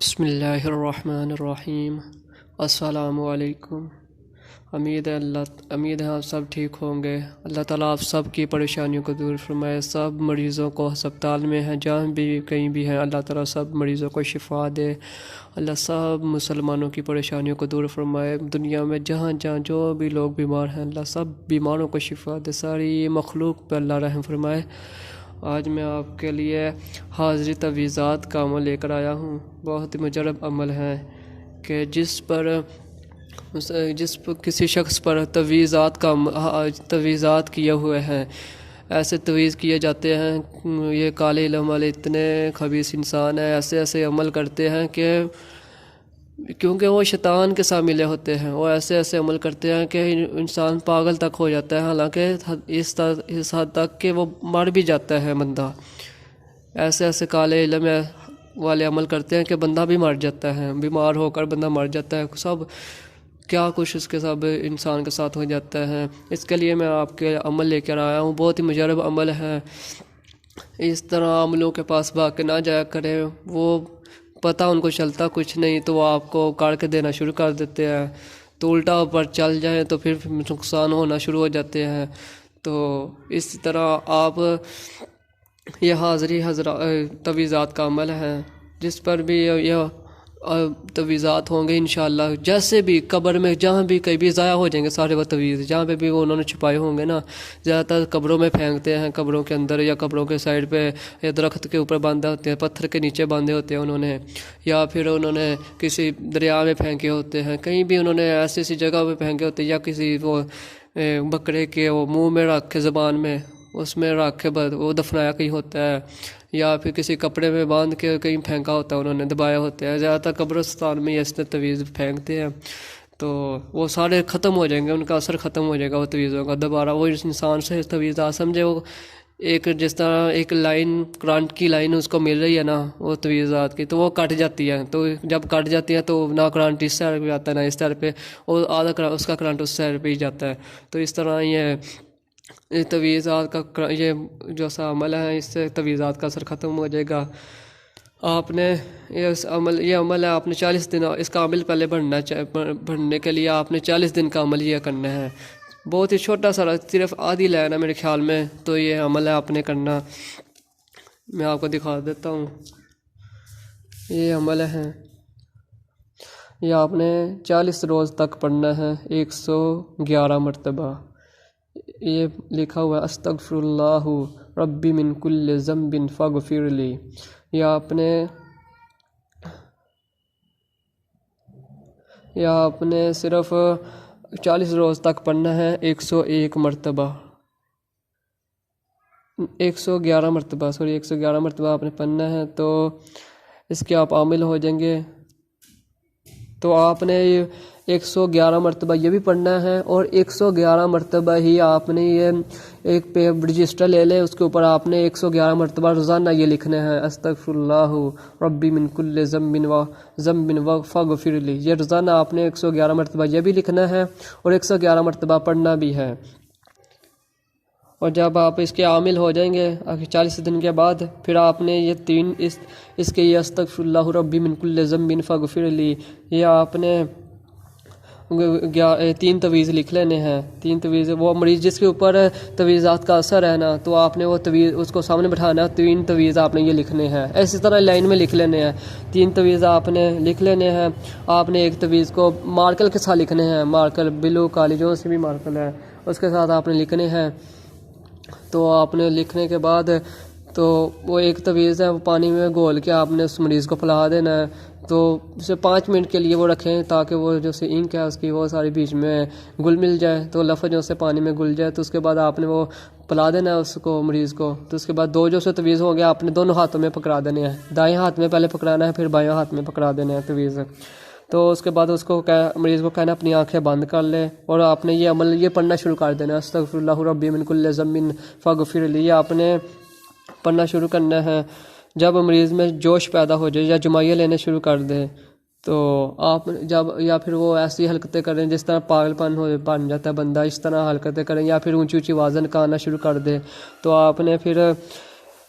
بسم اللہ الرحمن الرحیم۔ السلام علیکم۔ امید ہے آپ سب ٹھیک ہوں گے۔ اللہ تعالیٰ آپ سب کی پریشانیوں کو دور فرمائے۔ سب مریضوں کو ہسپتال میں ہیں، جہاں بھی کہیں بھی ہیں، اللہ تعالیٰ سب مریضوں کو شفا دے۔ اللہ سب مسلمانوں کی پریشانیوں کو دور فرمائے۔ دنیا میں جہاں جہاں جو بھی لوگ بیمار ہیں، اللہ سب بیماروں کو شفا دے۔ ساری مخلوق پہ اللہ رحم فرمائے۔ آج میں آپ کے لیے حاضری تویزات کا عمل لے کر آیا ہوں۔ بہت ہی مجرب عمل ہے کہ جس پر کسی شخص پر تویزات کیے ہوئے ہیں، ایسے تویز کیے جاتے ہیں۔ یہ کالے علم والے اتنے خبیث انسان ہیں، ایسے عمل کرتے ہیں کہ کیونکہ وہ شیطان کے ساتھ ملے ہوتے ہیں، وہ ایسے عمل کرتے ہیں کہ انسان پاگل تک ہو جاتا ہے، حالانکہ اس حد تک کہ وہ مر بھی جاتا ہے بندہ۔ ایسے کالے علم والے عمل کرتے ہیں کہ بندہ بھی مر جاتا ہے، بیمار ہو کر بندہ مر جاتا ہے، سب کیا کچھ اس کے سب انسان کے ساتھ ہو جاتا ہے۔ اس کے لیے میں آپ کے عمل لے کر آیا ہوں۔ بہت ہی مجرب عمل ہے۔ اس طرح عملوں کے پاس بھاگ کے نہ جایا کریں، وہ پتہ ان کو چلتا کچھ نہیں تو وہ آپ کو کاٹ کے دینا شروع کر دیتے ہیں، تو الٹا اوپر چل جائیں تو پھر نقصان ہونا شروع ہو جاتے ہیں۔ تو اس طرح آپ یہ حاضری تویزات کا عمل ہے، جس پر بھی یہ تویزات ہوں گے انشاءاللہ، جیسے بھی قبر میں جہاں بھی کہیں بھی ضائع ہو جائیں گے سارے وہ تویز، جہاں پہ بھی وہ انہوں نے چھپائے ہوں گے نا، زیادہ تر قبروں میں پھینکتے ہیں، قبروں کے اندر یا قبروں کے سائڈ پہ یا درخت کے اوپر باندھے ہوتے ہیں، پتھر کے نیچے باندھے ہوتے ہیں انہوں نے، یا پھر انہوں نے کسی دریا میں پھینکے ہوتے ہیں، کہیں بھی انہوں نے ایسی جگہ پہ پھینکے ہوتے ہیں، یا کسی وہ بکرے کے وہ منہ میں رکھ کے زبان میں اس میں رکھ کے وہ دفنایا کہیں ہوتا ہے، یا پھر کسی کپڑے میں باندھ کے کہیں پھینکا ہوتا ہے، انہوں نے دبایا ہوتا ہے۔ زیادہ تر قبرستان میں اس تویز پھینکتے ہیں تو وہ سارے ختم ہو جائیں گے، ان کا اثر ختم ہو جائے گا وہ تویزوں کا، دوبارہ وہ انسان سے تویزات سمجھے وہ ایک جس طرح ایک لائن کرنٹ کی لائن اس کو مل رہی ہے نا وہ تویزات کی، تو وہ کٹ جاتی ہے، تو جب کٹ جاتی ہے تو نہ کرنٹ اس سائڈ پہ آتا ہے نہ اس سائڈ پہ، اور آدھا اس کا کرنٹ اس سائڈ پہ ہی جاتا ہے۔ تو اس طرح یہ تویزات کا یہ جو سا عمل ہے، اس سے تویزات کا اثر ختم ہو جائے گا۔ آپ نے یہ عمل ہے، آپ نے 40 دن اس کا عمل پہلے بڑھنے کے لیے آپ نے 40 دن کا عمل یہ کرنا ہے۔ بہت ہی چھوٹا سا، صرف آدھی لائن ہے میرے خیال میں، تو یہ عمل ہے آپ نے کرنا۔ میں آپ کو دکھا دیتا ہوں، یہ عمل ہے، یہ آپ نے 40 روز تک پڑھنا ہے، 111 مرتبہ۔ یہ لکھا ہوا ہے استغفر اللہ ربی من کل ذنب فاغفر لی۔ یہ آپ نے صرف 40 روز تک پڑھنا ہے، 101 مرتبہ، 111 مرتبہ آپ نے پڑھنا ہے، تو اس کے آپ عامل ہو جائیں گے۔ تو آپ نے 111 مرتبہ یہ بھی پڑھنا ہے، اور 111 مرتبہ ہی آپ نے یہ ایک پہ رجسٹر لے لیں، اس کے اوپر آپ نے 111 مرتبہ روزانہ یہ لکھنا ہے استغفر اللہ ربی من کل ذنب فاغفر لی۔ یہ روزانہ آپ نے 111 مرتبہ یہ بھی لکھنا ہے اور 111 مرتبہ پڑھنا بھی ہے۔ اور جب آپ اس کے عامل ہو جائیں گے 40 دن کے بعد، پھر آپ نے یہ اس کے یہ استغفر اللہ ربی من کل ذنب فاغفر لی، یہ آپ نے 3 تویز لکھ لینے ہیں۔ 3 تویز، وہ مریض جس کے اوپر تویزات کا اثر ہے نا، تو آپ نے وہ تویز اس کو سامنے بٹھانا ہے، 3 تویز آپ نے یہ لکھنے ہیں، اسی طرح لائن میں لکھ لینے ہیں، 3 تویز آپ نے لکھ لینے ہیں۔ آپ نے ایک تویز کو مارکر کے ساتھ لکھنے ہیں، مارکر بلو کالی جو سے بھی مارکر ہے اس کے ساتھ آپ نے لکھنے ہیں۔ تو آپ نے لکھنے کے بعد تو وہ ایک تویز ہے، وہ پانی میں گھول کے آپ نے اس مریض کو پلا دینا ہے، تو اسے 5 منٹ کے لیے وہ رکھیں تاکہ وہ جو سے انک ہے اس کی وہ ساری بیچ میں گل مل جائے، تو لفظ جو سے پانی میں گل جائے، تو اس کے بعد آپ نے وہ پلا دینا ہے اس کو مریض کو۔ تو اس کے بعد 2 جو سے تویز ہو گیا، آپ نے دونوں ہاتھوں میں پکڑا دینے ہیں، دائیں ہاتھ میں پہلے پکڑانا ہے، پھر بائیں ہاتھ میں پکڑا دینا ہے تویز۔ تو اس کے بعد اس کو مریض کو کہنا اپنی آنکھیں بند کر لے، اور آپ نے یہ عمل یہ پڑھنا شروع کر دینا ہے استغفر اللہ ربی من کل ذنب فاغفر لی۔ آپ نے پڑھنا شروع کرنا ہے، جب مریض میں جوش پیدا ہو جائے یا جمائیاں لینے شروع کر دے، تو آپ یا پھر وہ ایسی حرکتیں کریں جس طرح پاگل پن بن جاتا ہے بندہ، اس طرح حرکتیں کریں، یا پھر اونچی آواز نکالنا شروع کر دے، تو آپ نے پھر